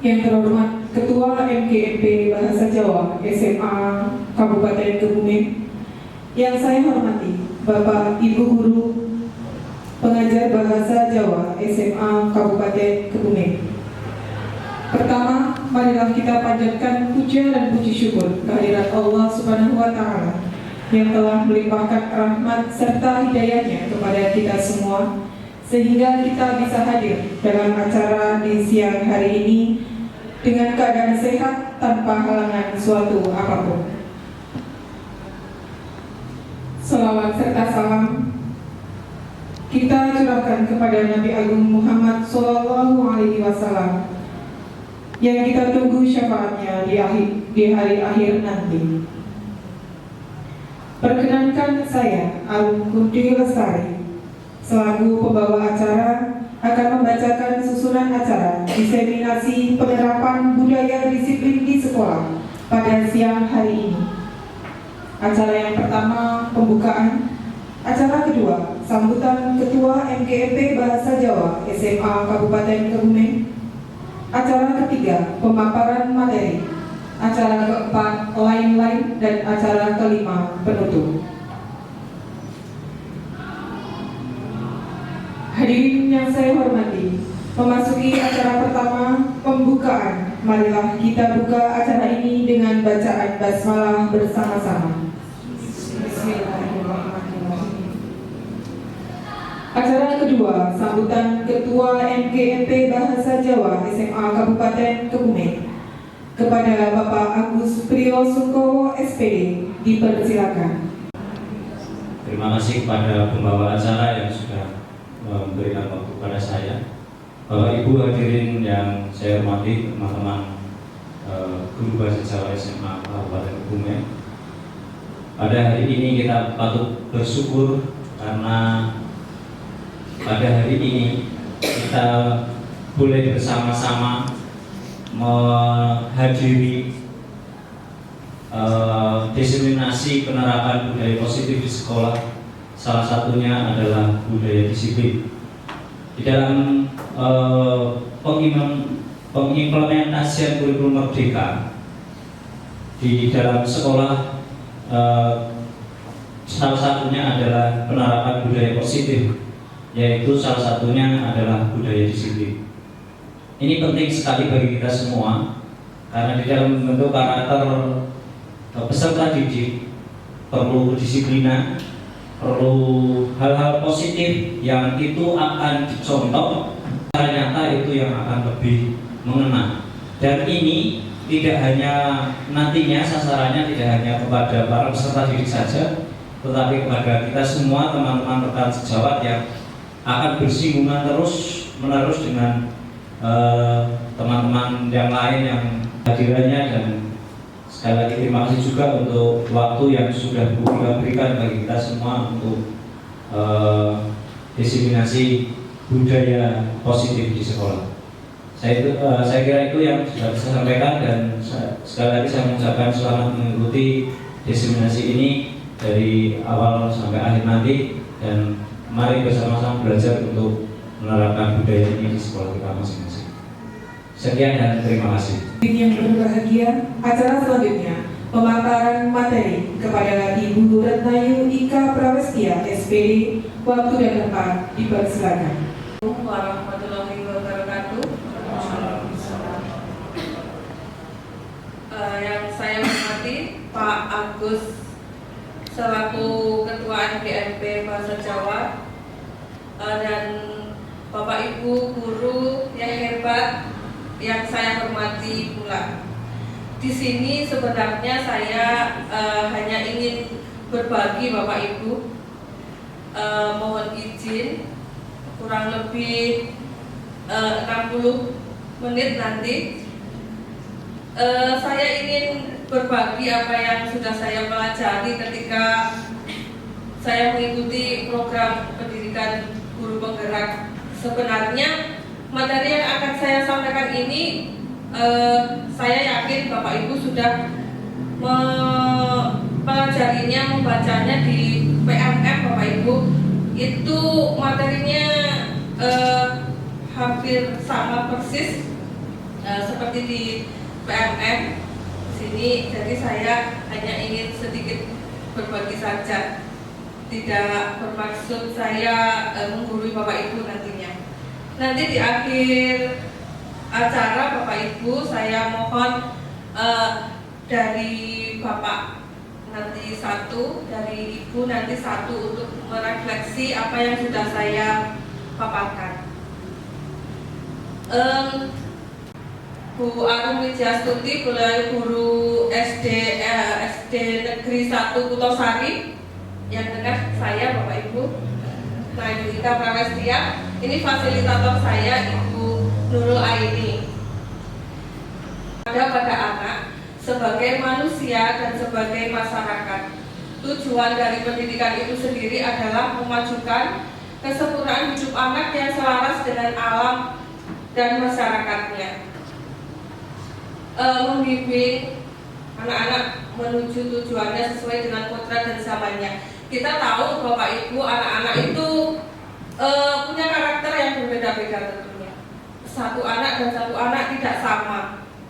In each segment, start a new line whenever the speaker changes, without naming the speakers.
Yang terhormat Ketua MGMP Bahasa Jawa SMA Kabupaten Kebumen, yang saya hormati Bapak Ibu Guru Pengajar Bahasa Jawa SMA Kabupaten Kebumen. Pertama, marilah kita panjatkan puja dan puji syukur kehadirat Allah Subhanahu wa Ta'ala yang telah melimpahkan rahmat serta hidayahnya kepada kita semua, sehingga kita bisa hadir dalam acara di siang hari ini dengan keadaan sehat tanpa halangan suatu apapun. Salawat serta salam kita curahkan kepada Nabi Agung Muhammad SAW yang kita tunggu syafaatnya di hari akhir nanti. Perkenankan saya, Arum Kunti Lestari, selaku pembawa acara, akan membacakan susunan acara diseminasi penerapan budaya disiplin di sekolah pada siang hari ini. Acara yang pertama, pembukaan. Acara kedua, sambutan Ketua MGMP Bahasa Jawa SMA Kabupaten Kebumen. Acara ketiga, pemaparan materi. Acara keempat, lain-lain, dan acara kelima, penutup. Hadirin yang saya hormati, memasuki acara pertama, pembukaan. Marilah kita buka acara ini dengan bacaan basmalah bersama-sama. Bismillahirrahmanirrahim. Acara kedua, sambutan Ketua MGMP Bahasa Jawa SMA Kabupaten Kebumen. Kepada Bapak Agus Priyosukowo SPD, dipersilakan.
Terima kasih kepada pembawa acara yang sudah memberikan waktu kepada saya. Bapak Ibu hadirin yang saya hormati, teman-teman Guru Bahasa Jawa SMA Kabupaten Kebumen. Pada hari ini kita patut bersyukur karena pada hari ini kita boleh bersama-sama menghadiri diseminasi penerapan budaya positif di sekolah. Salah satunya adalah budaya disiplin. Di dalam pengimplementasian kurikulum merdeka di dalam sekolah, salah satunya adalah penerapan budaya positif, yaitu salah satunya adalah budaya disiplin. Ini penting sekali bagi kita semua, karena di dalam membentuk karakter peserta didik perlu kedisiplinan, perlu hal-hal positif yang itu akan dicontoh, ternyata itu yang akan lebih mengena. Dan ini tidak hanya nantinya sasarannya tidak hanya kepada para peserta didik saja, tetapi kepada kita semua teman-teman rekan sejawat yang akan bersinggungan terus-menerus dengan teman-teman yang lain yang hadirannya. Dan sekali lagi terima kasih juga untuk waktu yang sudah diberikan bagi kita semua untuk diseminasi budaya positif di sekolah. Saya kira itu yang sudah saya sampaikan, dan sekali lagi saya mengucapkan selamat mengikuti diseminasi ini dari awal sampai akhir nanti, dan mari bersama-sama belajar untuk menerapkan budaya ini di sekolah kita masing-masing. Sekian dan terima kasih.
Yang berbahagia, acara selanjutnya pemaparan materi kepada Ibu Ratnayu Ika Prawestia SPD. Waktu dan tempat dipersilakan.
Warahmatullahi wabarakatuh. Yang saya hormati Pak Agus selaku Ketua MGMP Bahasa Jawa, dan Bapak Ibu guru yang hebat yang saya hormati pula. Di sini sebenarnya saya hanya ingin berbagi Bapak Ibu, mohon izin kurang lebih 60 menit nanti. Saya ingin berbagi apa yang sudah saya pelajari ketika saya mengikuti program pendidikan guru penggerak. Sebenarnya materi yang akan saya sampaikan ini, saya yakin Bapak Ibu sudah mempelajarinya, membacanya di PMF Bapak Ibu. Itu materinya hampir sama persis seperti di PMM sini. Jadi saya hanya ingin sedikit berbagi saja, tidak bermaksud saya menggurui Bapak Ibu nantinya. Nanti di akhir acara Bapak Ibu saya mohon dari Bapak nanti satu, dari Ibu nanti satu untuk merefleksi apa yang sudah saya paparkan. Bu Arum Widyastuti, guru SD Negeri 1 Kutosari, yang dengar saya Bapak Ibu. Nah, Ibu Ika Prawestia, ini fasilitator saya Ibu Nurul Aini. Pada anak sebagai manusia dan sebagai masyarakat. Tujuan dari pendidikan itu sendiri adalah memajukan kesempurnaan hidup anak yang selaras dengan alam dan masyarakatnya. Membimbing anak-anak menuju tujuannya sesuai dengan kodrat dan zamannya. Kita tahu Bapak Ibu, anak-anak itu punya karakter yang berbeda-beda tentunya. Satu anak dan satu anak tidak sama.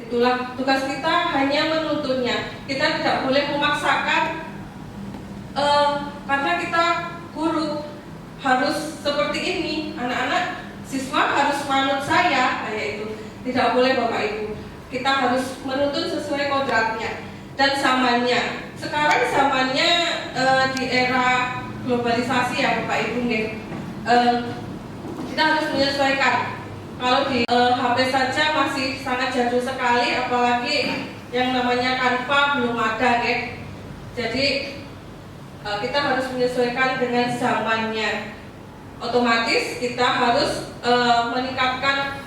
Itulah tugas kita, hanya menuntunnya. Kita tidak boleh memaksakan karena kita guru harus seperti ini. Anak-anak siswa harus manut saya, kayak itu. Tidak boleh Bapak Ibu. Kita harus menuntun sesuai kodratnya dan zamannya. Sekarang zamannya di era globalisasi ya Bapak Ibu, kita harus menyesuaikan. Kalau di HP saja masih sangat jadul sekali, apalagi yang namanya Canva belum ada, Jadi kita harus menyesuaikan dengan zamannya. Otomatis kita harus meningkatkan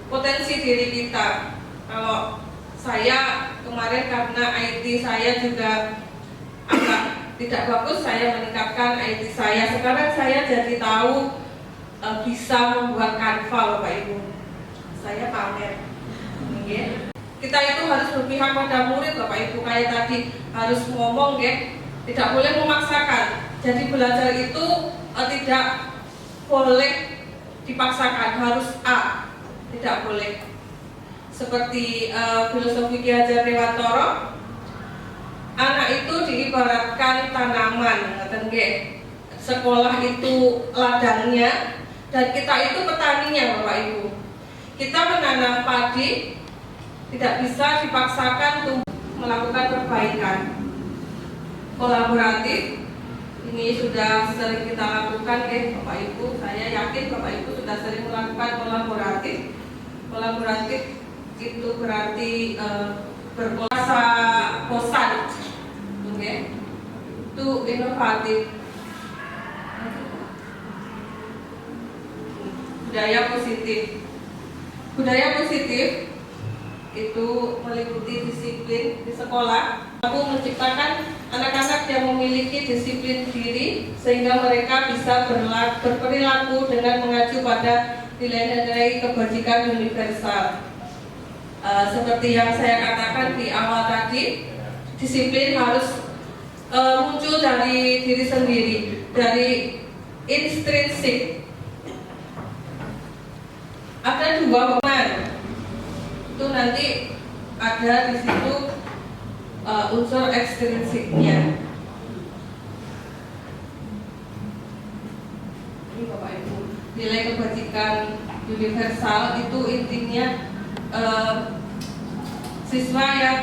potensi diri kita. Kalau saya kemarin karena IT saya juga agak tidak bagus, saya meningkatkan IT saya. Sekarang saya jadi tahu bisa membuat Canva Bapak Ibu. Saya pamer. Kita itu harus berpihak pada murid Bapak Ibu, kayak tadi harus ngomong, tidak boleh memaksakan. Jadi belajar itu tidak boleh dipaksakan, harus A, tidak boleh. Seperti filosofi Ki Hajar Dewantara, anak itu diibaratkan tanaman, sekolah itu ladangnya dan kita itu petaninya Bapak Ibu. Kita menanam padi tidak bisa dipaksakan untuk melakukan perbaikan. Kolaboratif ini sudah sering kita lakukan, Bapak Ibu. Saya yakin Bapak Ibu sudah sering melakukan kolaboratif. Kolaboratif itu berarti berkuasa kosan, itu inovatif. Budaya positif itu meliputi disiplin di sekolah. Aku menciptakan anak-anak yang memiliki disiplin diri sehingga mereka bisa berperilaku dengan mengacu pada nilai-nilai kebajikan universal. Seperti yang saya katakan di awal tadi, disiplin harus muncul dari diri sendiri, dari intrinsik. Ada dua peran, itu nanti ada di situ unsur ekstrinsiknya. Ini Bapak Ibu, nilai kebajikan universal itu intinya siswa yang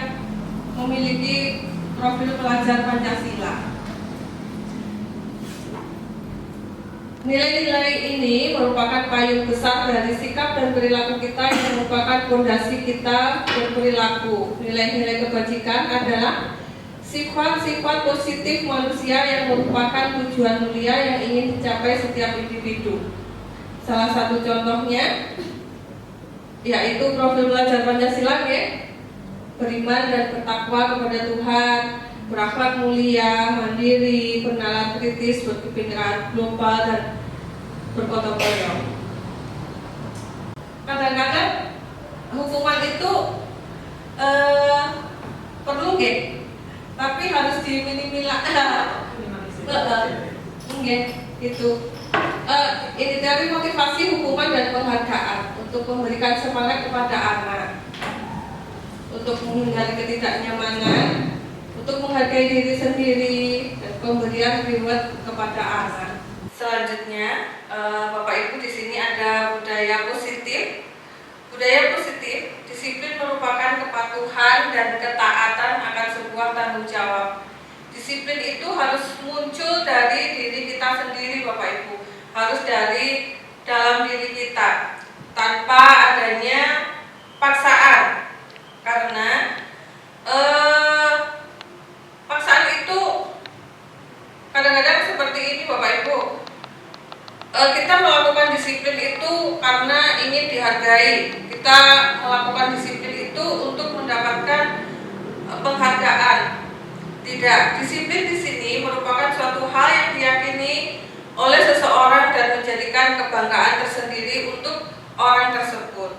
memiliki profil pelajar Pancasila. Nilai-nilai ini merupakan payung besar dari sikap dan perilaku kita yang merupakan fondasi kita berperilaku. Nilai-nilai kebajikan adalah sifat-sifat positif manusia yang merupakan tujuan mulia yang ingin dicapai setiap individu. Salah satu contohnya yaitu profil pelajar Pancasila, beriman dan bertakwa kepada Tuhan, berakhlak mulia, mandiri, bernalar kritis, berkepikiran global dan bergotong royong. Kadang-kadang hukuman itu perlu, tapi harus itu. Ini dari motivasi hukuman dan penghargaan untuk memberikan semangat kepada anak. untuk menghindari ketidaknyamanan, untuk menghargai diri sendiri, dan pemberian reward kepada anak. Selanjutnya, Bapak Ibu, di sini ada budaya positif. Budaya positif, disiplin merupakan kepatuhan dan ketaatan akan sebuah tanggung jawab. Disiplin itu harus muncul dari diri kita sendiri, Bapak Ibu. Harus dari dalam diri kita, tanpa adanya paksaan. Karena paksaan itu kadang-kadang seperti ini, Bapak Ibu. Kita melakukan disiplin itu karena ingin dihargai. Kita melakukan disiplin itu untuk mendapatkan penghargaan. Tidak, disiplin di sini merupakan suatu hal yang diyakini oleh seseorang dan menjadikan kebanggaan tersendiri untuk orang tersebut.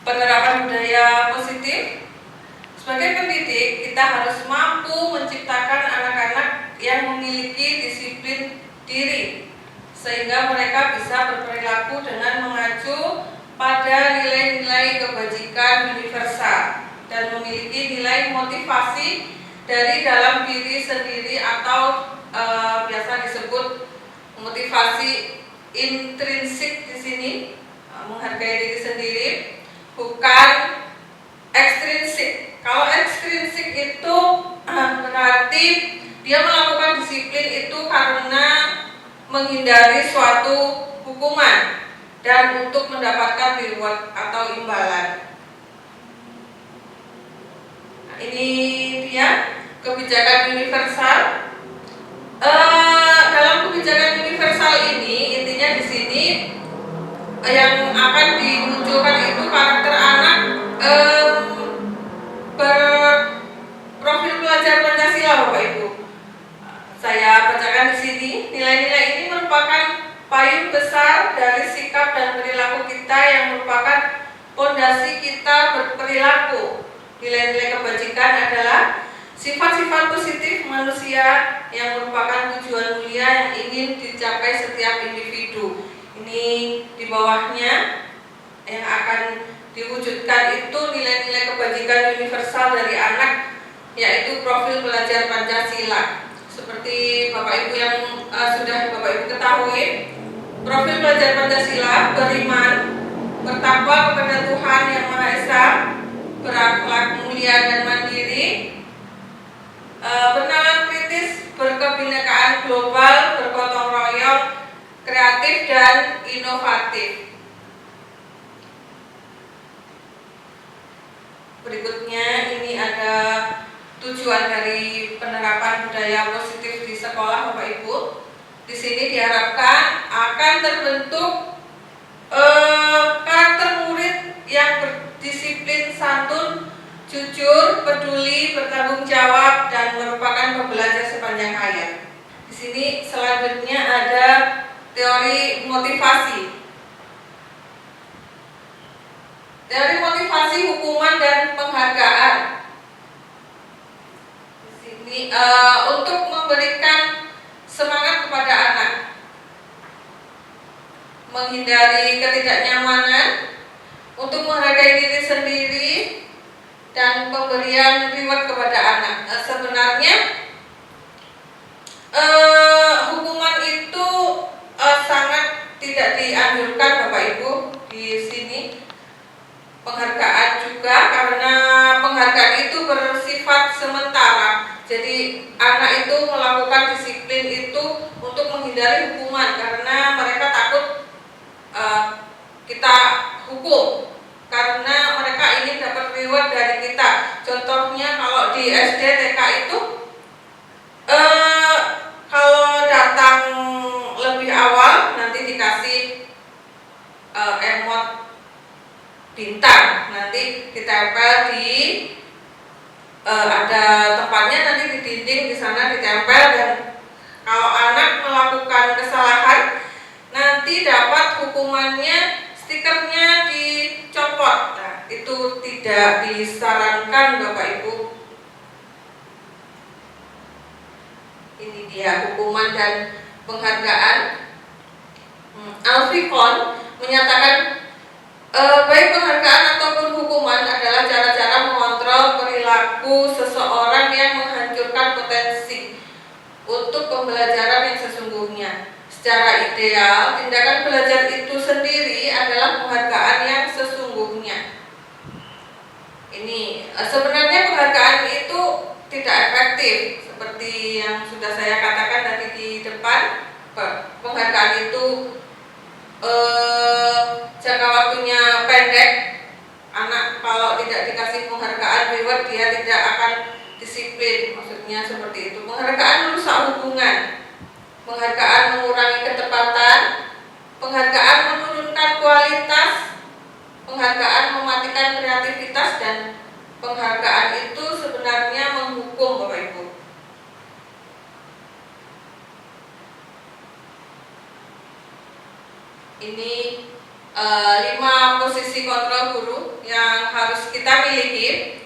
Penerapan budaya positif. Sebagai pendidik, kita harus mampu menciptakan anak-anak yang memiliki disiplin diri, sehingga mereka bisa berperilaku dengan mengacu pada nilai-nilai kebajikan universal dan memiliki nilai motivasi dari dalam diri sendiri atau biasa disebut motivasi intrinsik di sini, menghargai diri sendiri, bukan ekstrinsik. Kalau ekstrinsik itu berarti dia melakukan disiplin itu karena menghindari suatu hukuman dan untuk mendapatkan reward atau imbalan. Nah, ini dia kebijakan universal. Dalam kebijakan universal ini intinya di sini yang akan dimunculkan itu karakter anak berprofil pelajar Pancasila, Bapak Ibu. Saya bacakan di sini. Nilai-nilai ini merupakan payung besar dari sikap dan perilaku kita yang merupakan fondasi kita berperilaku. Nilai-nilai kebajikan adalah sifat-sifat positif manusia yang merupakan tujuan mulia yang ingin dicapai setiap individu. Ini di bawahnya yang akan diwujudkan itu nilai-nilai kebajikan universal dari anak, yaitu profil pelajar Pancasila. Seperti Bapak Ibu yang sudah Bapak Ibu ketahui, profil pelajar Pancasila beriman, bertakwa kepada Tuhan Yang Maha Esa, berakhlak mulia dan mandiri, bernalar kritis, berkebinekaan global, bergotong royong, kreatif dan inovatif. Berikutnya ini ada tujuan dari penerapan budaya positif di sekolah, Bapak Ibu. Di sini diharapkan akan terbentuk karakter murid yang berdisiplin, santun, jujur, peduli, bertanggung jawab, dan merupakan pembelajar sepanjang hayat. Di sini selanjutnya ada teori motivasi. Teori motivasi, hukuman, dan penghargaan. Di sini untuk memberikan semangat kepada anak, menghindari ketidaknyamanan, untuk menghargai diri sendiri, dan pemberian reward kepada anak. Sebenarnya hukuman itu sangat tidak dianjurkan, Bapak Ibu. Di sini penghargaan juga, karena penghargaan itu bersifat sementara. Jadi anak itu melakukan disiplin itu untuk menghindari hukuman, karena mereka takut kita hukum, karena mereka ingin dapat reward dari kita. Contohnya kalau di SD TK itu kalau datang lebih awal nanti dikasih emot bintang, nanti ditempel di ada tempatnya, nanti di dinding di sana ditempel. Dan kalau anak melakukan kesalahan nanti dapat hukumannya, stikernya dicopot. Nah, itu tidak disarankan, Bapak Ibu. Ini dia hukuman dan penghargaan. Alfie Kohn menyatakan Baik penghargaan ataupun hukuman adalah cara-cara mengontrol perilaku seseorang yang menghancurkan potensi untuk pembelajaran yang sesungguhnya. Secara ideal, tindakan belajar itu sendiri adalah penghargaan yang sesungguhnya. Ini sebenarnya penghargaan itu tidak efektif seperti yang sudah saya katakan tadi di depan. Penghargaan itu jangka waktunya pendek. Anak kalau tidak dikasih penghargaan reward, dia tidak akan disiplin. Maksudnya seperti itu. Penghargaan merusak hubungan. Penghargaan mengurangi ketepatan. Penghargaan menurunkan kualitas. Penghargaan mematikan kreativitas, dan penghargaan itu sebenarnya menghukum, Bapak Ibu. Ini 5 posisi kontrol guru yang harus kita miliki.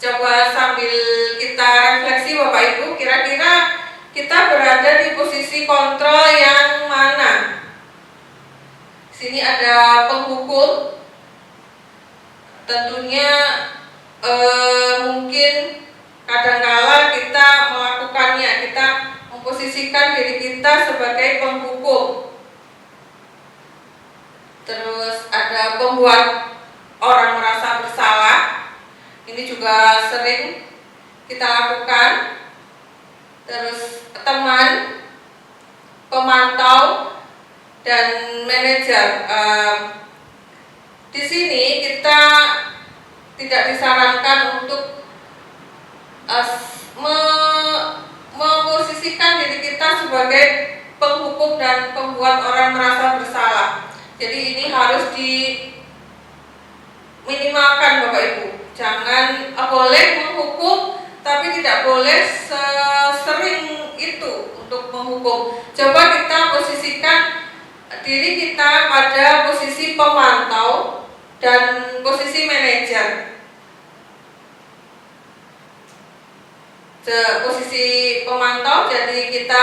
Coba sambil kita refleksi, Bapak Ibu, kira-kira kita berada di posisi kontrol yang mana? Sini ada penghukum. Tentunya mungkin kadangkala kita melakukannya, kita memposisikan diri kita sebagai penghukum. Terus ada pembuat orang merasa bersalah. Ini juga sering kita lakukan. Terus teman, pemantau, dan manajer. Di sini kita tidak disarankan untuk memposisikan diri kita sebagai penghukum dan pembuat orang merasa bersalah. Jadi ini harus diminimalkan, Bapak Ibu. Jangan boleh menghukum, tapi tidak boleh sering itu untuk menghukum. Coba kita posisikan diri kita pada posisi pemantau dan posisi manajer. Posisi pemantau, jadi kita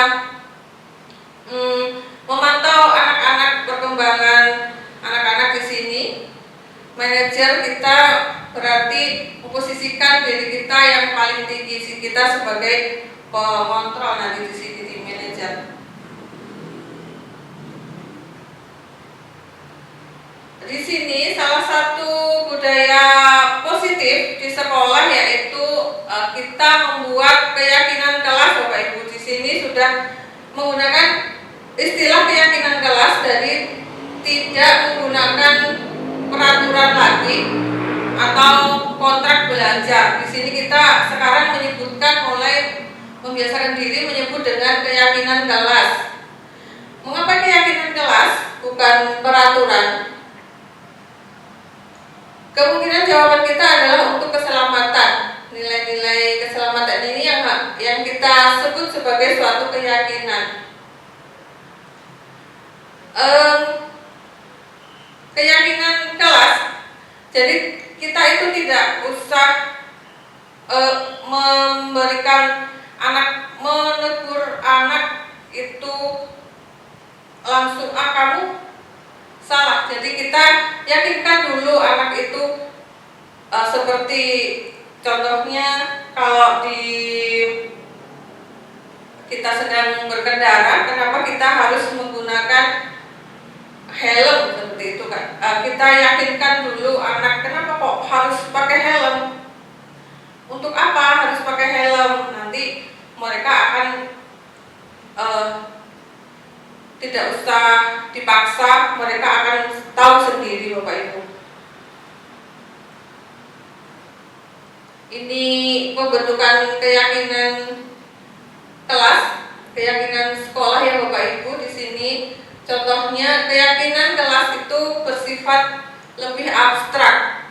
memantau anak-anak, perkembangan anak-anak di sini. Manajer kita berarti memposisikan diri kita yang paling tinggi, kita sebagai pengontrol nanti di sini di manajer. Di sini salah satu budaya positif di sekolah yaitu kita membuat keyakinan kelas, Bapak Ibu. Di sini sudah menggunakan istilah keyakinan kelas, dari tidak menggunakan peraturan lagi atau kontrak belajar. Di sini kita sekarang menyebutkan, mulai membiasakan diri menyebut dengan keyakinan kelas. Mengapa keyakinan kelas bukan peraturan? Kemungkinan jawaban kita adalah untuk keselamatan. Nilai-nilai keselamatan ini yang kita sebut sebagai suatu keyakinan. Keyakinan kelas. Jadi kita itu tidak usah memberikan anak, menegur anak itu langsung kamu salah. Jadi kita yakinkan dulu anak itu seperti contohnya kalau kita sedang berkendara, kenapa kita harus menggunakan helm seperti itu kan? Kita yakinkan dulu anak, kenapa kok harus pakai helm? Untuk apa harus pakai helm? Nanti mereka akan tidak usah dipaksa, mereka akan tahu sendiri, Bapak Ibu. Ini pembentukan keyakinan kelas, keyakinan sekolah ya Bapak Ibu. Di sini contohnya keyakinan kelas itu bersifat lebih abstrak.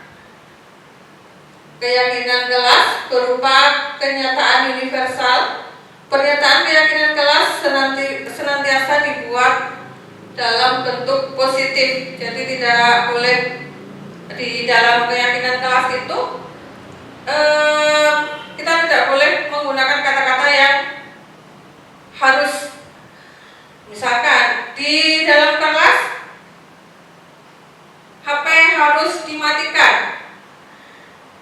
Keyakinan kelas berupa kenyataan universal. Pernyataan keyakinan kelas senantiasa dibuat dalam bentuk positif. Jadi tidak boleh di dalam keyakinan kelas itu kita tidak boleh menggunakan kata-kata yang harus, misalkan di dalam kelas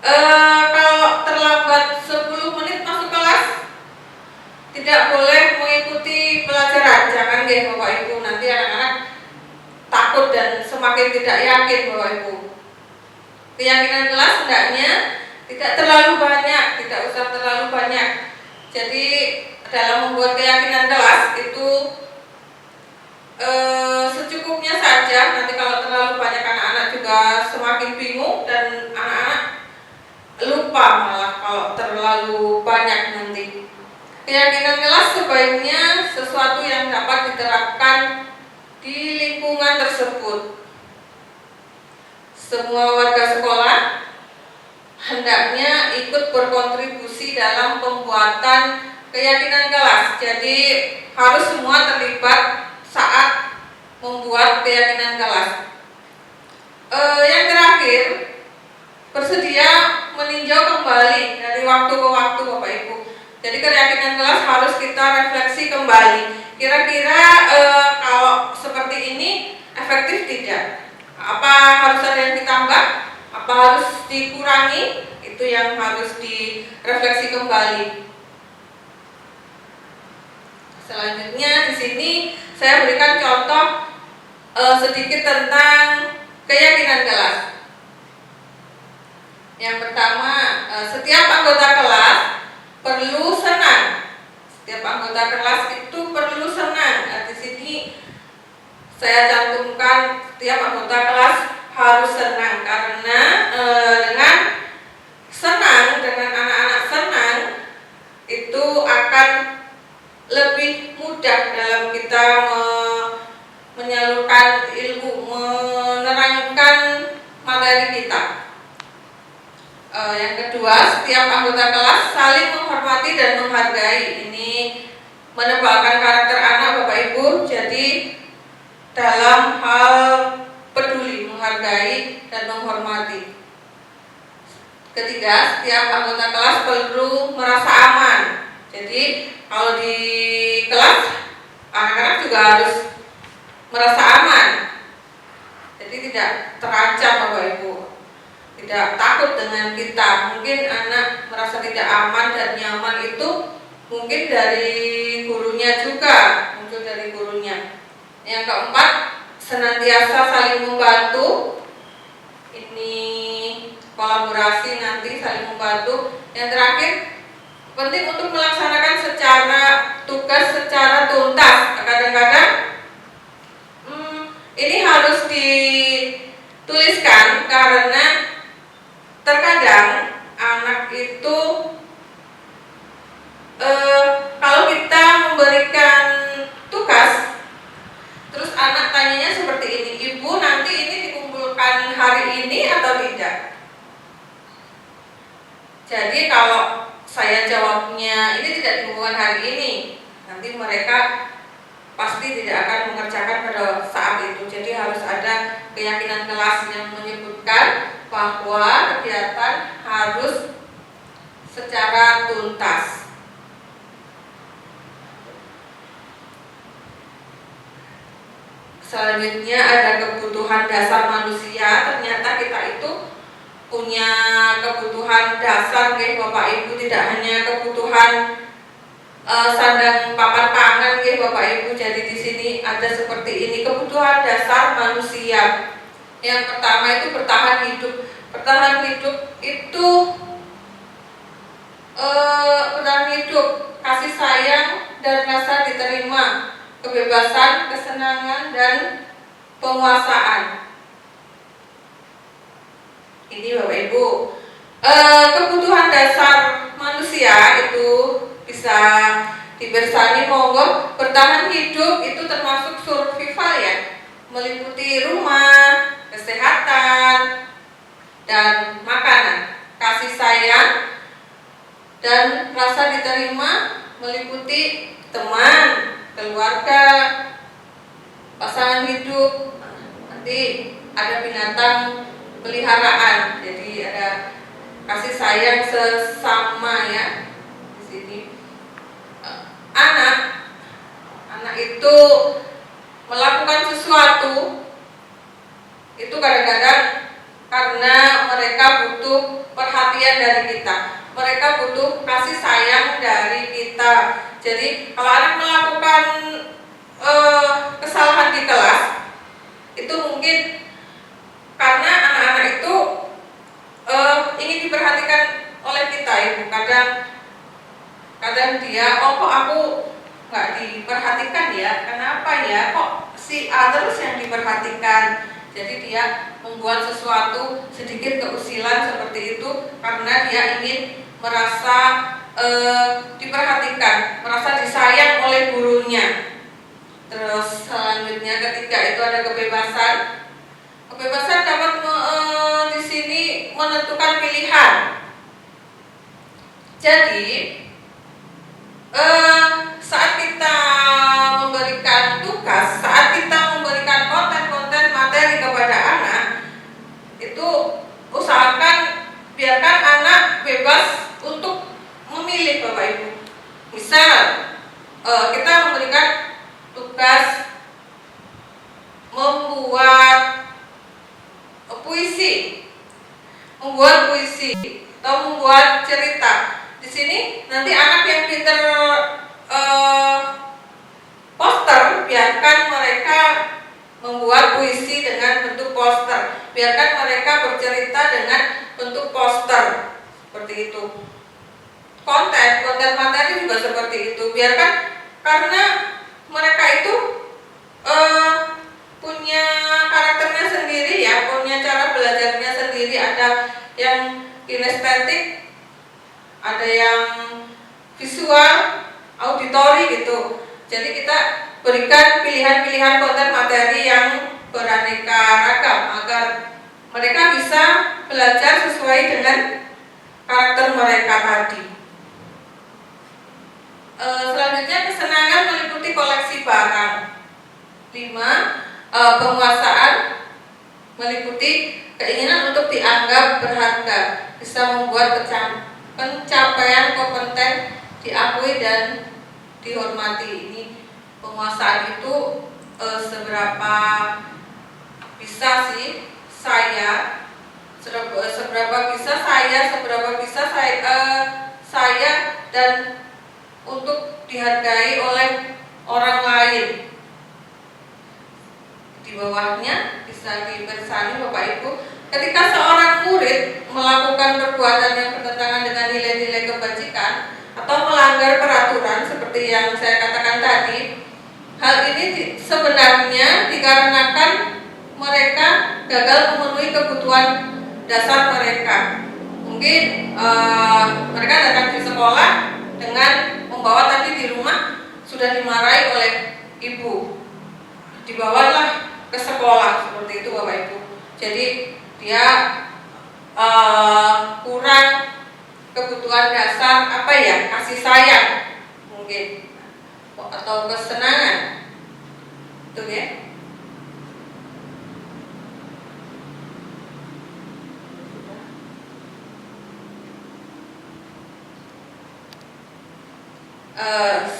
Kalau terlambat 10 menit masuk kelas, tidak boleh mengikuti pelajaran. Jangan deh Bapak Ibu, nanti anak-anak takut dan semakin tidak yakin Bapak Ibu. Keyakinan kelas hendaknya tidak terlalu banyak, tidak usah terlalu banyak. Jadi dalam membuat keyakinan kelas itu secukupnya saja. Nanti kalau terlalu banyak anak-anak juga semakin bingung dan anak-anak lupa malah kalau terlalu banyak nanti. Keyakinan kelas sebaiknya sesuatu yang dapat diterapkan di lingkungan tersebut. Semua warga sekolah hendaknya ikut berkontribusi dalam pembuatan keyakinan kelas. Jadi harus semua terlibat saat membuat keyakinan kelas. Yang terakhir, bersedia meninjau kembali dari waktu ke waktu Bapak Ibu. Jadi keyakinan kelas harus kita refleksi kembali. Kira-kira kalau seperti ini efektif tidak? Apa harus ada yang ditambah? Apa harus dikurangi? Itu yang harus direfleksi kembali. Selanjutnya di sini saya berikan contoh sedikit tentang keyakinan kelas. Yang pertama, setiap anggota kelas perlu senang. Setiap anggota kelas itu perlu senang. Nah, di sini saya cantumkan setiap anggota kelas harus senang karena dengan senang, dengan anak-anak senang itu akan lebih mudah dalam kita menyalurkan ilmu, menerangkan materi kita. Yang kedua, setiap anggota kelas saling menghormati dan menghargai. Ini menebalkan karakter anak Bapak Ibu. Jadi dalam hal peduli, menghargai dan menghormati. Ketiga, setiap anggota kelas perlu merasa aman. Jadi kalau di kelas anak-anak juga harus merasa aman. Jadi tidak terancam Bapak Ibu, tidak takut dengan kita. Mungkin anak merasa tidak aman dan nyaman itu mungkin dari gurunya juga, muncul dari gurunya. Yang keempat, senantiasa saling membantu. Ini kolaborasi nanti saling membantu. Yang terakhir, penting untuk melaksanakan tugas secara tuntas. Kadang-kadang ini harus dituliskan karena terkadang anak itu kalau kita memberikan tugas terus anak tanyanya seperti ini, Ibu nanti ini dikumpulkan hari ini atau tidak? Jadi kalau saya jawabnya ini tidak dikumpulkan hari ini, nanti mereka pasti tidak akan mengerjakan pada saat itu. Jadi harus ada keyakinan kelas yang menyebutkan bahwa kegiatan harus secara tuntas. Selanjutnya ada kebutuhan dasar manusia. Ternyata kita itu punya kebutuhan dasar, Bapak Ibu, tidak hanya kebutuhan sandang papan pangan, Bapak Ibu. Jadi di sini ada seperti ini, kebutuhan dasar manusia. Yang pertama itu bertahan hidup. Bertahan hidup itu bertahan hidup, kasih sayang dan rasa diterima, kebebasan, kesenangan dan penguasaan. Ini Bapak Ibu, kebutuhan dasar manusia itu bisa dibersani. Monggo, bertahan hidup itu termasuk survival ya, meliputi rumah, kesehatan dan makanan. Kasih sayang dan rasa diterima meliputi teman, keluarga, pasangan hidup, nanti ada binatang peliharaan. Jadi ada kasih sayang sesama ya di sini. Anak itu melakukan sesuatu itu kadang-kadang karena mereka butuh perhatian perhatian dari kita. Mereka butuh kasih sayang dari kita. Jadi kalau anak melakukan kesalahan di kelas, itu mungkin karena anak-anak itu ingin diperhatikan oleh kita, Ibu. Kadang dia, oh kok aku nggak diperhatikan ya? Kenapa ya? Kok si A terus yang diperhatikan? Jadi dia membuat sesuatu sedikit keusilan seperti itu karena dia ingin merasa diperhatikan, merasa disayang oleh gurunya. Terus selanjutnya ketiga itu ada kebebasan. Kebebasan dapat di sini menentukan pilihan. Jadi saat kita memberikan tugas, saat kita memberikan konten-konten materi kepada anak, itu usahakan biarkan anak bebas untuk memilih, Bapak Ibu. Misal kita memberikan tugas membuat puisi atau membuat cerita. Di sini nanti anak yang pinter poster, biarkan mereka membuat puisi dengan bentuk poster, biarkan mereka bercerita dengan bentuk poster, seperti itu. Konten materi juga seperti itu, biarkan, karena mereka itu punya karakternya sendiri ya, punya cara belajarnya sendiri. Ada yang kinestetik, ada yang visual, auditori gitu. Jadi kita berikan pilihan-pilihan konten materi yang beraneka ragam agar mereka bisa belajar sesuai dengan karakter mereka tadi. Selanjutnya kesenangan meliputi koleksi barang. 5. Penguasaan meliputi keinginan untuk dianggap berharga, bisa membuat pencapaian kompeten diakui dan dihormati. Ini penguasaan itu seberapa bisa sih saya, seberapa bisa saya dan untuk dihargai oleh orang lain. Di bawahnya bisa dibersani Bapak Ibu, ketika seorang murid melakukan perbuatan yang bertentangan dengan nilai-nilai kebajikan atau melanggar peraturan seperti yang saya katakan tadi, hal ini sebenarnya dikarenakan mereka gagal memenuhi kebutuhan dasar mereka. Mungkin mereka datang di sekolah dengan membawa, tapi di rumah sudah dimarahi oleh ibu, dibawalah ke sekolah, seperti itu Bapak Ibu. Jadi dia kurang kebutuhan dasar, apa ya, kasih sayang mungkin, atau kesenangan, itu ya.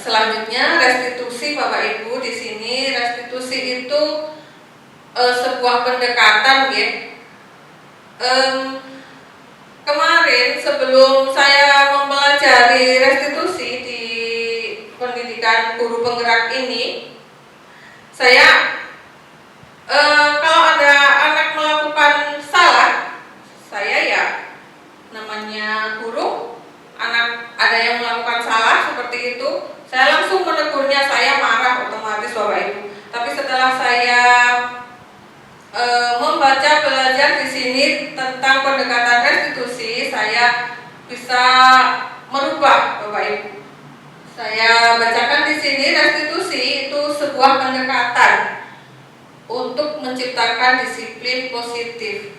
Selanjutnya restitusi Bapak Ibu. Di sini restitusi itu sebuah pendekatan ya. Kemarin sebelum saya mempelajari restitusi di pendidikan guru penggerak ini, saya kalau ada anak melakukan salah, saya ya namanya guru, anak ada yang melakukan salah seperti itu, saya langsung menegurnya, saya marah otomatis Bapak Ibu. Tapi setelah saya membaca belajar di sini tentang pendekatan restitusi, saya bisa merubah Bapak Ibu. Saya bacakan di sini, restitusi itu sebuah pendekatan untuk menciptakan disiplin positif.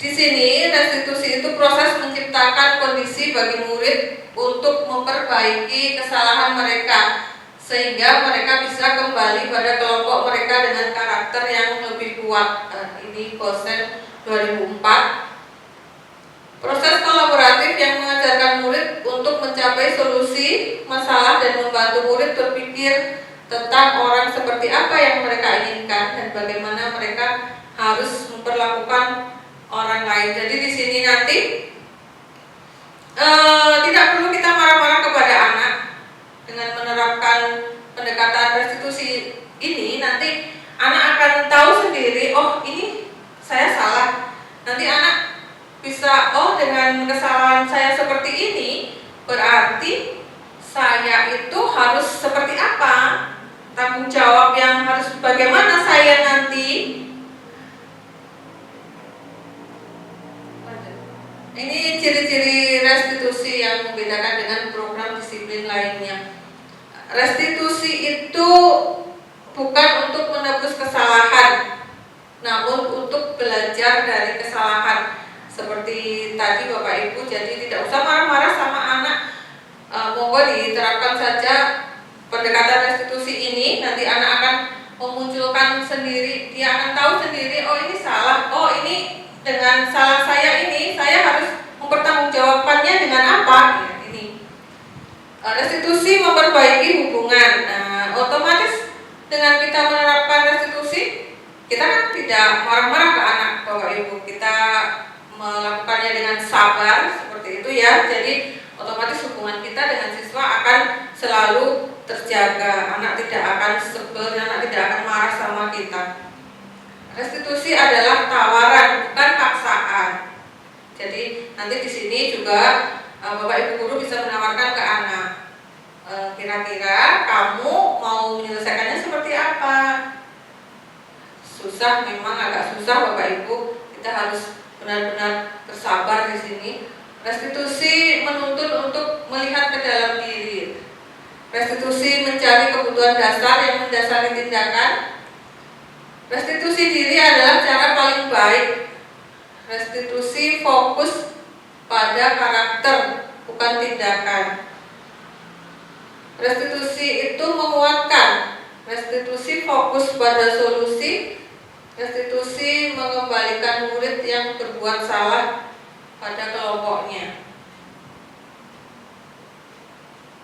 Di sini restitusi itu proses menciptakan kondisi bagi murid untuk memperbaiki kesalahan mereka, sehingga mereka bisa kembali pada kelompok mereka dengan karakter yang lebih kuat. Ini Kosen 2004. Proses kolaboratif yang mengajarkan murid untuk mencapai solusi masalah dan membantu murid berpikir tentang orang seperti apa yang mereka inginkan dan bagaimana mereka harus memperlakukan orang lain. Jadi di sini nanti tidak perlu kita marah-marah kepada anak. Dengan menerapkan pendekatan restitusi ini, nanti anak akan tahu sendiri, oh ini saya salah. Nanti anak bisa, oh dengan kesalahan saya seperti ini, berarti saya itu harus seperti apa, tanggung jawab yang harus bagaimana saya nanti. Ini ciri-ciri restitusi yang membedakan dengan program disiplin lainnya. Restitusi itu bukan untuk menebus kesalahan, namun untuk belajar dari kesalahan. Seperti tadi Bapak Ibu, jadi tidak usah marah-marah sama anak. Monggo diterapkan saja pendekatan restitusi ini. Nanti anak akan memunculkan sendiri, dia akan tahu sendiri, oh ini salah, oh ini dengan salah saya ini, saya harus mempertanggungjawabkannya dengan apa? Ya, ini restitusi memperbaiki hubungan. Nah, otomatis dengan kita menerapkan restitusi, kita kan tidak marah-marah ke anak Bapak Ibu, kita melakukannya dengan sabar seperti itu ya. Jadi otomatis hubungan kita dengan siswa akan selalu terjaga. Anak tidak akan sebel, anak tidak akan marah sama kita. Restitusi adalah tawaran, bukan paksaan. Jadi nanti di sini juga Bapak Ibu guru bisa menawarkan ke anak, kira-kira kamu mau menyelesaikannya seperti apa? Susah, memang agak susah Bapak Ibu. Kita harus benar-benar bersabar di sini. Restitusi menuntut untuk melihat ke dalam diri. Restitusi mencari kebutuhan dasar yang mendasari tindakan. Restitusi diri adalah cara paling baik. Restitusi fokus pada karakter, bukan tindakan. Restitusi itu menguatkan. Restitusi fokus pada solusi. Restitusi mengembalikan murid yang berbuat salah pada kelompoknya.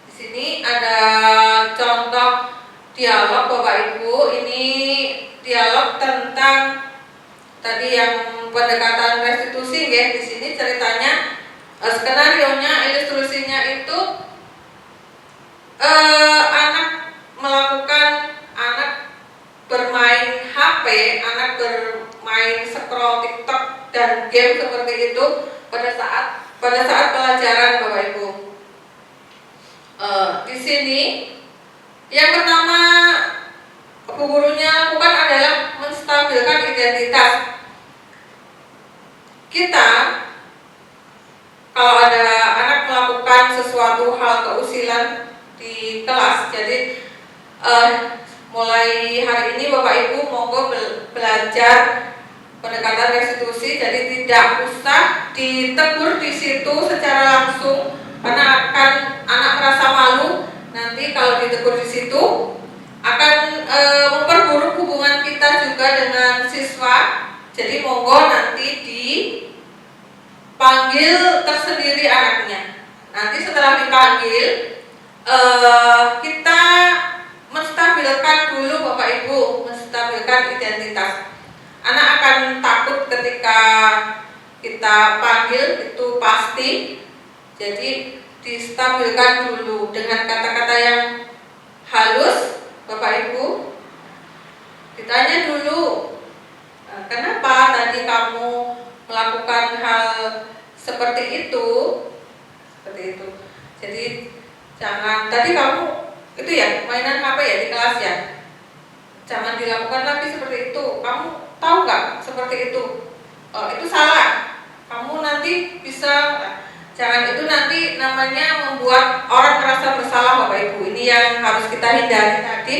Di sini ada contoh dialog Bapak Ibu. Ini dialog tentang tadi yang pendekatan restitusi ya. Di sini ceritanya, skenarionya, ilustrasinya itu anak bermain HP, anak bermain scroll TikTok dan game seperti itu pada saat pelajaran Bapak Ibu. Di sini yang pertama Bu gurunya lakukan adalah menstabilkan identitas. Kita kalau ada anak melakukan sesuatu hal keusilan di kelas, jadi mulai hari ini Bapak Ibu monggo belajar pendekatan restitusi. Jadi tidak usah ditegur di situ secara langsung, karena akan anak merasa malu nanti kalau ditegur di situ, akan memperburuk hubungan kita juga dengan siswa. Jadi monggo nanti dipanggil tersendiri anaknya. Nanti setelah dipanggil, kita menstabilkan dulu Bapak Ibu, menstabilkan identitas. Anak akan takut ketika kita panggil, itu pasti. Jadi distabilkan dulu dengan kata-kata yang halus. Bapak Ibu ditanya dulu, kenapa tadi kamu melakukan hal seperti itu? Seperti itu. Jadi jangan, tadi kamu itu ya mainan HP ya di kelas ya, jangan dilakukan lagi seperti itu. Kamu tahu nggak seperti itu? Itu salah. Kamu nanti bisa, jangan, itu nanti namanya membuat orang merasa bersalah Bapak Ibu. Ini yang harus kita hindari tadi.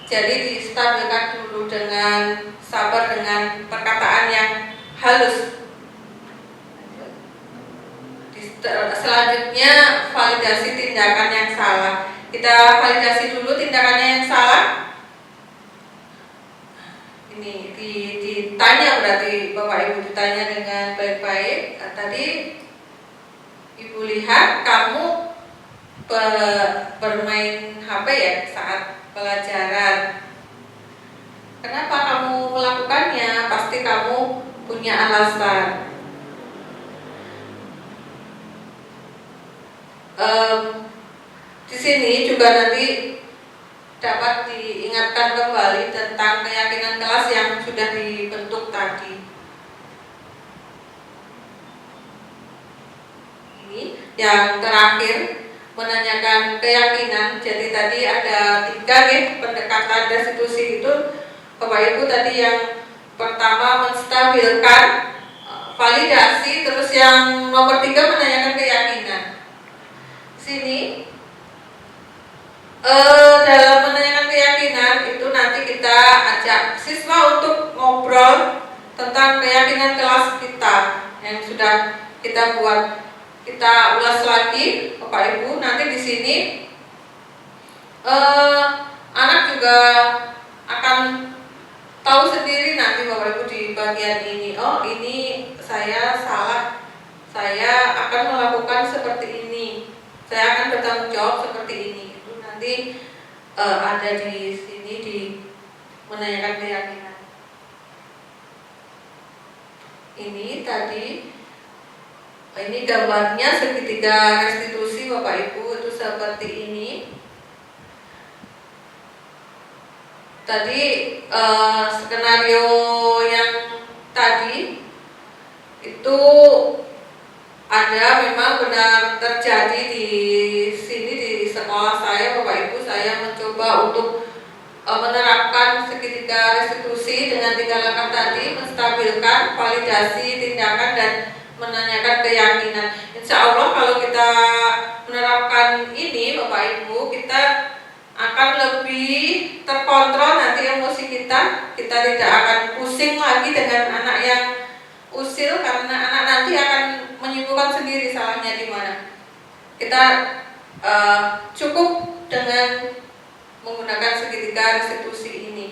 Jadi distabilkan dulu dengan sabar, dengan perkataan yang halus. Selanjutnya validasi tindakan yang salah. Kita validasi dulu tindakannya yang salah. Ini ditanya, berarti Bapak Ibu ditanya dengan baik-baik. Tadi Ibu lihat kamu bermain HP ya saat pelajaran. Kenapa kamu melakukannya? Pasti kamu punya alasan. Di sini juga nanti dapat diingatkan kembali tentang keyakinan kelas yang sudah dibentuk tadi. Ini yang terakhir, menanyakan keyakinan. Jadi tadi ada 3 pendekatan restitusi itu, Bapak Ibu. Tadi yang pertama menstabilkan, validasi, terus yang nomor 3 menanyakan keyakinan. Sini dalam menanyakan keyakinan itu nanti kita ajak siswa untuk ngobrol tentang keyakinan kelas kita yang sudah kita buat. Kita ulas lagi, Bapak Ibu. Nanti di sini anak juga akan tahu sendiri nanti, Bapak Ibu, di bagian ini. Oh, ini saya salah. Saya akan melakukan seperti ini. Saya akan bertanggung jawab seperti ini. Itu nanti ada di sini di menanyakan keyakinan. Ini tadi. Ini gambarnya segitiga restitusi, Bapak Ibu, itu seperti ini. Tadi skenario yang tadi itu ada memang benar terjadi di sini di sekolah saya, Bapak Ibu. Saya mencoba untuk menerapkan segitiga restitusi dengan 3 langkah tadi: menstabilkan, validasi, tindakan, dan menanyakan keyakinan. Insya Allah kalau kita menerapkan ini, Bapak Ibu, kita akan lebih terkontrol nanti emosi kita. Kita tidak akan pusing lagi dengan anak yang usil, karena anak nanti akan menyimpulkan sendiri salahnya di mana. Kita cukup dengan menggunakan segitiga restitusi ini.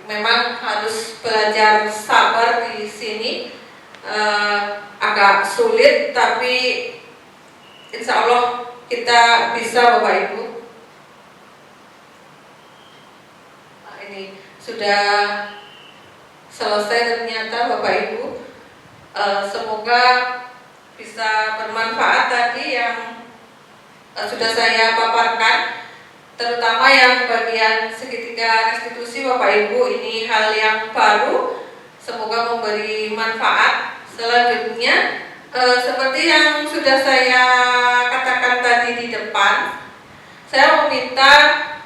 Memang harus belajar sabar di sini. Agak sulit, tapi insya Allah kita bisa, Bapak Ibu. Nah, ini sudah selesai ternyata, Bapak Ibu. Semoga bisa bermanfaat tadi yang sudah saya paparkan, terutama yang bagian segitiga restitusi, Bapak Ibu. Ini hal yang baru, semoga memberi manfaat. Selanjutnya, seperti yang sudah saya katakan tadi di depan, saya meminta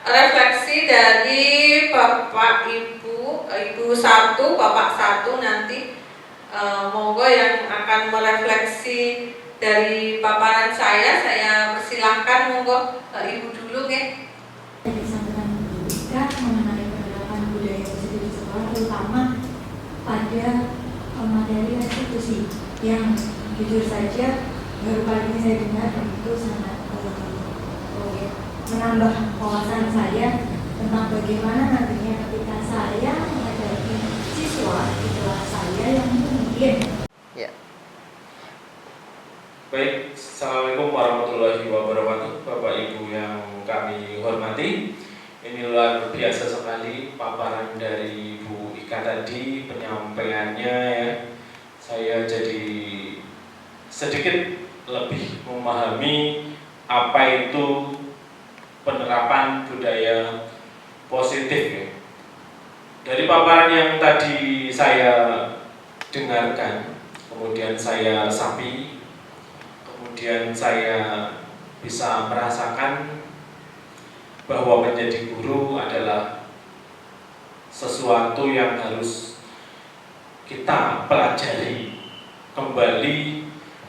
refleksi dari Bapak Ibu, Ibu 1, Bapak 1 nanti. Monggo yang akan merefleksi dari paparan saya persilahkan, monggo Ibu dulu, nggih.
Disampaikan mengenai penerapan budaya positif di sekolah, terutama pada materi restitusi yang jujur saja baru kali ini saya dengar, dan itu sangat menambah wawasan saya tentang bagaimana nantinya ketika saya menghadapi siswa di kelas saya yang mungkin.
Ya. Baik, Assalamualaikum warahmatullahi wabarakatuh, Bapak Ibu yang kami hormati. Ini luar biasa sekali paparan dari Bu Ika tadi, penyampaiannya ya. Saya jadi sedikit lebih memahami apa itu penerapan budaya positif ya. Dari paparan yang tadi saya dengarkan, kemudian saya resapi, kemudian saya bisa merasakan bahwa menjadi guru adalah sesuatu yang harus kita pelajari kembali,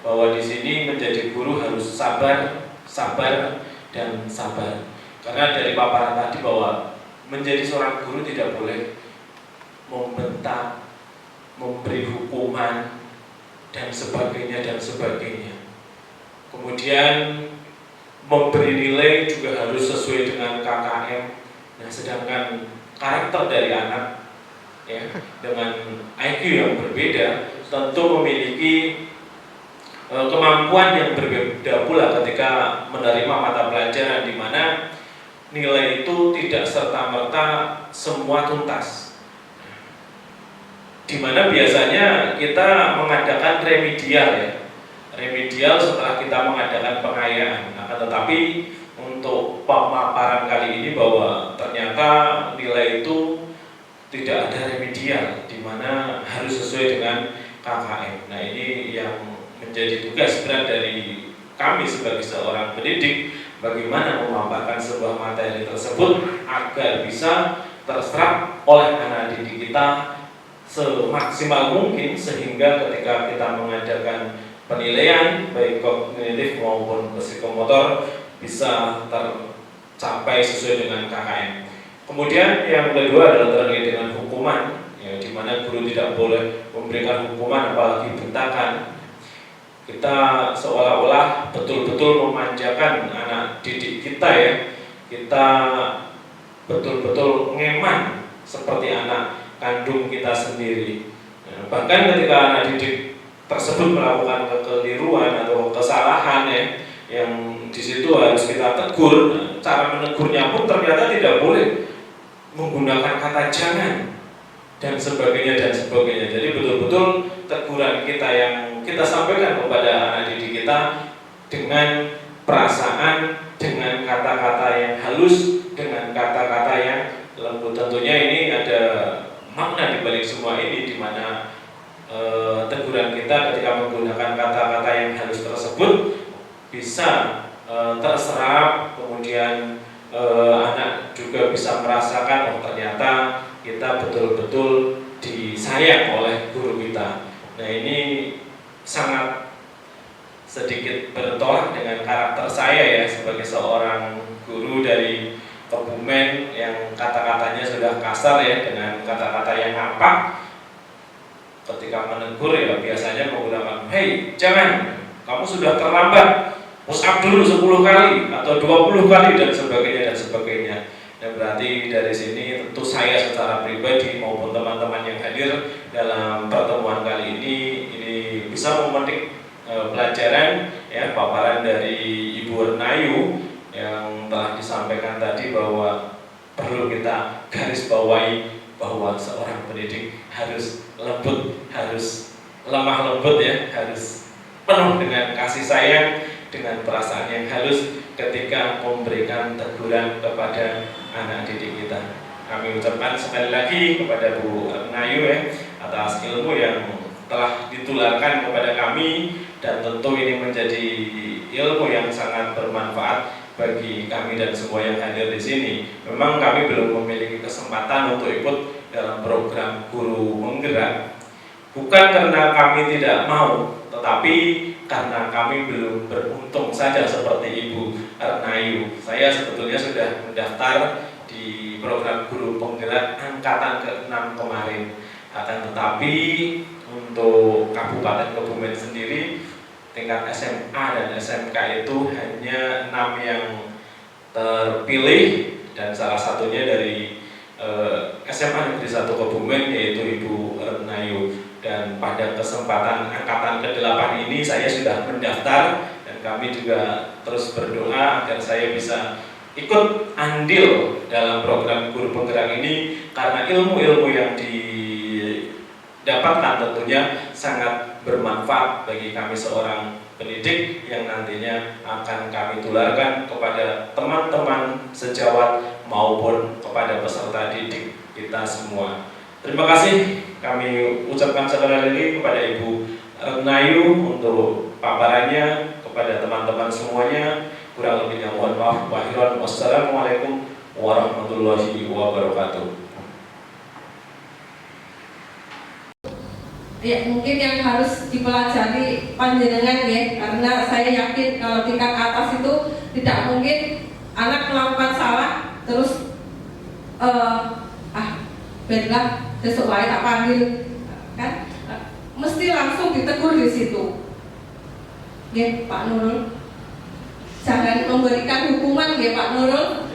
bahwa di sini menjadi guru harus sabar, dan sabar. Karena dari paparan tadi bahwa menjadi seorang guru tidak boleh membentak, memberi hukuman, dan sebagainya. Kemudian memberi nilai juga harus sesuai dengan KKM. Nah, sedangkan karakter dari anak ya, dengan IQ yang berbeda tentu memiliki kemampuan yang berbeda pula ketika menerima mata pelajaran, di mana nilai itu tidak serta-merta semua tuntas. di mana biasanya kita mengadakan remedial ya, remedial setelah kita mengadakan pengayaan. Akan tetapi untuk pemaparan kali ini bahwa ternyata nilai itu tidak ada remedial, di mana harus sesuai dengan KKM. Nah, ini yang menjadi tugas berat dari kami sebagai seorang pendidik, bagaimana memaparkan sebuah materi tersebut agar bisa terserap oleh anak didik kita semaksimal mungkin, sehingga ketika kita mengadakan penilaian baik kognitif maupun psikomotor bisa tercapai sesuai dengan KKM. Kemudian yang kedua adalah terkait dengan hukuman, ya, di mana guru tidak boleh memberikan hukuman apalagi bentakan. Kita seolah-olah betul-betul memanjakan anak didik kita ya. Kita betul-betul ngeman seperti anak kandung kita sendiri. Nah, bahkan ketika anak didik tersebut melakukan kekeliruan atau kesalahan ya, yang di situ harus kita tegur. Nah, cara menegurnya pun ternyata tidak boleh menggunakan kata jangan dan sebagainya. Jadi betul-betul teguran kita yang kita sampaikan kepada anak didik kita dengan perasaan, dengan kata-kata yang halus, dengan kata-kata yang lembut. Tentunya ini ada makna di balik semua ini, di mana teguran kita ketika menggunakan kata-kata yang halus tersebut bisa terserap, kemudian anak juga bisa merasakan oh ternyata kita betul-betul disayang oleh guru kita. Nah, ini sangat sedikit bertolak dengan karakter saya ya sebagai seorang guru dari Kebumen yang kata-katanya sudah kasar ya, dengan kata-kata yang nampak. Ketika menegur ya biasanya menggunakan hei jangan, kamu sudah terlambat, push up dulu 10 kali atau 20 kali dan sebagainya. Dan berarti dari sini tentu saya secara pribadi maupun teman-teman yang hadir dalam pertemuan kali ini bisa memetik pelajaran ya, paparan dari Ibu Ernayu yang telah disampaikan tadi, bahwa perlu kita garis bawahi bahwa seorang pendidik harus lembut, harus lemah lembut ya, harus penuh dengan kasih sayang, dengan perasaan yang halus ketika memberikan teguran kepada anak didik kita. Kami ucapkan sekali lagi kepada Bu Ernayu ya atas ilmu yang telah ditularkan kepada kami, dan tentu ini menjadi ilmu yang sangat bermanfaat bagi kami dan semua yang hadir di sini. Memang kami belum memiliki kesempatan untuk ikut dalam program guru penggerak, bukan karena kami tidak mau, tetapi karena kami belum beruntung saja seperti Ibu Ernayu. Saya sebetulnya sudah mendaftar di program guru penggerak angkatan ke-6 kemarin. Akan tetapi untuk Kabupaten Kebumen sendiri tingkat SMA dan SMK itu hanya 6 yang terpilih, dan salah satunya dari SMA Negeri 1 Kebumen yaitu Ibu Ernayu. Dan pada kesempatan angkatan ke-8 ini saya sudah mendaftar, dan kami juga terus berdoa agar saya bisa ikut andil dalam program guru penggerak ini, karena ilmu-ilmu yang didapatkan tentunya sangat bermanfaat bagi kami seorang pendidik yang nantinya akan kami tularkan kepada teman-teman sejawat maupun kepada peserta didik kita semua. Terima kasih kami ucapkan sekali lagi kepada Ibu Ernayu untuk paparannya, kepada teman-teman semuanya. Kurang lebihnya mohon maaf. Wassalamualaikum warahmatullahi wabarakatuh.
Ya, mungkin yang harus dipelajari panjenengan ya, karena saya yakin kalau tingkat atas itu tidak mungkin anak melakukan salah terus benlah sesuai tak panggil kan, mesti langsung ditegur di situ. Ya, Pak Nurul, jangan memberikan hukuman ya Pak Nurul,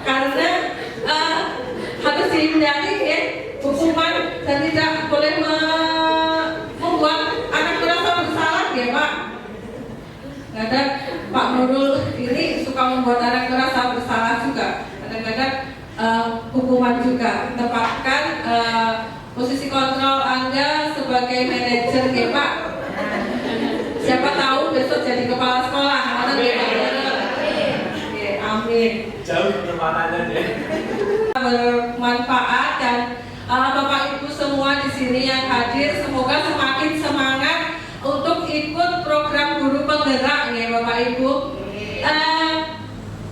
karena harus dihindari ya hukuman, dan tidak boleh membuat anak merasa bersalah ya Pak. Kadang Pak Nurul ini suka membuat anak merasa bersalah juga. Kadang-kadang hukuman juga ditempatkan posisi kontrol Anda sebagai manajer ya Pak. Siapa tahu besok jadi kepala sekolah. Amin.
Jauh bermananya deh.
Bermanfaat dan Bapak Ibu semua di sini yang hadir semoga semakin semangat untuk ikut program guru penggerak ya Bapak Ibu.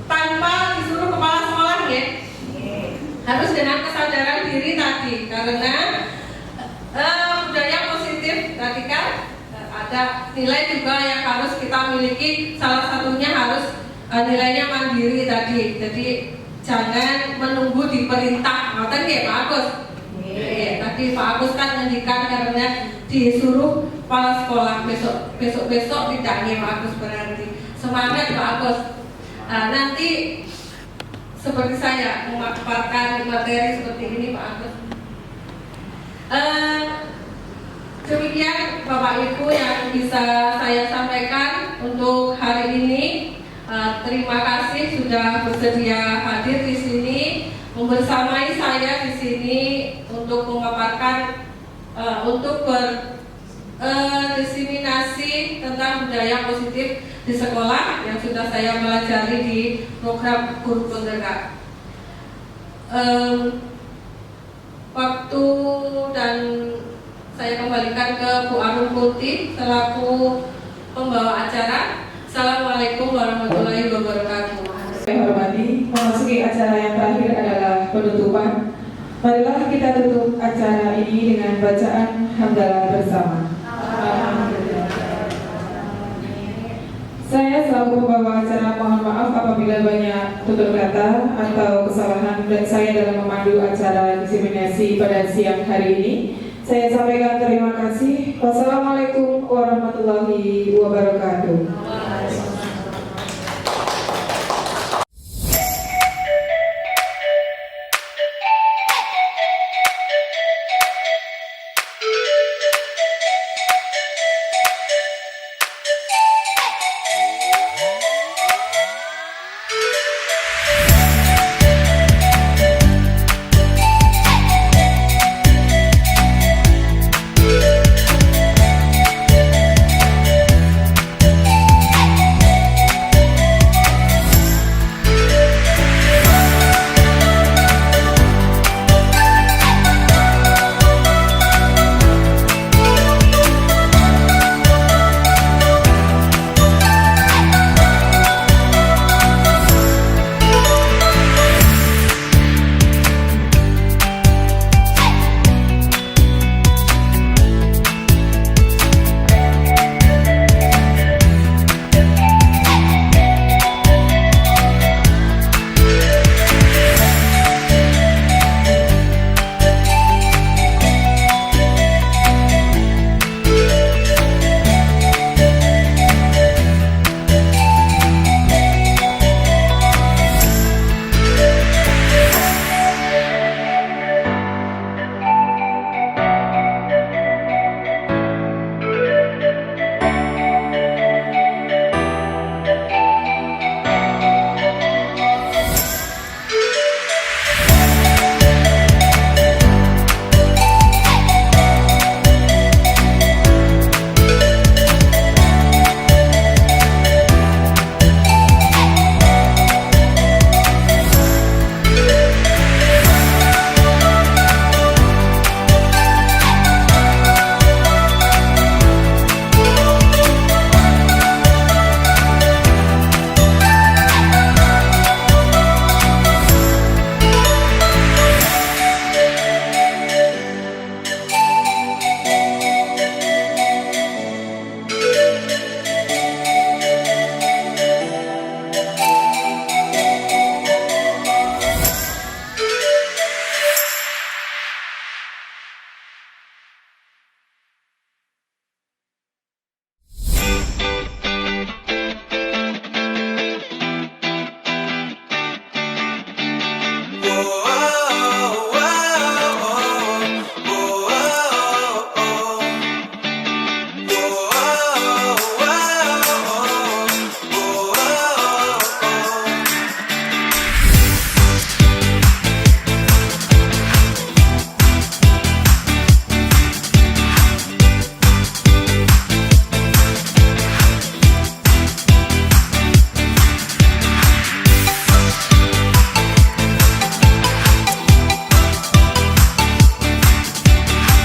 Tanpa disuruh kepala sekolah ya. Harus dengan kesadaran diri tadi karena budaya positif tadi kan ada nilai juga yang harus kita miliki, salah satunya harus nilainya mandiri tadi. Jadi jangan menunggu diperintah. Ngoten nggih Pak Agus. Tadi Pak Agus kan ngendikan karena disuruh kepala sekolah besok tidak nggih Pak Agus berarti. Semangat Pak Agus. Nanti seperti saya memaparkan materi seperti ini Pak Agus. Demikian Bapak Ibu yang bisa saya sampaikan untuk hari ini. Terima kasih sudah bersedia hadir di sini, membersamai saya di sini untuk memaparkan, untuk berdiseminasi tentang budaya positif di sekolah yang sudah saya pelajari di program guru penggerak. Waktu dan saya kembalikan ke Bu Arun Putih selaku pembawa acara. Assalamualaikum warahmatullahi wabarakatuh.
Saya hormati, memasuki acara yang terakhir adalah penutupan. Marilah kita tutup acara ini dengan bacaan hamdalah bersama. Saya selaku pembawa acara mohon maaf apabila banyak tutur kata atau kesalahan saya dalam memandu acara diseminasi pada siang hari ini. Saya sampaikan terima kasih. Wassalamualaikum warahmatullahi wabarakatuh.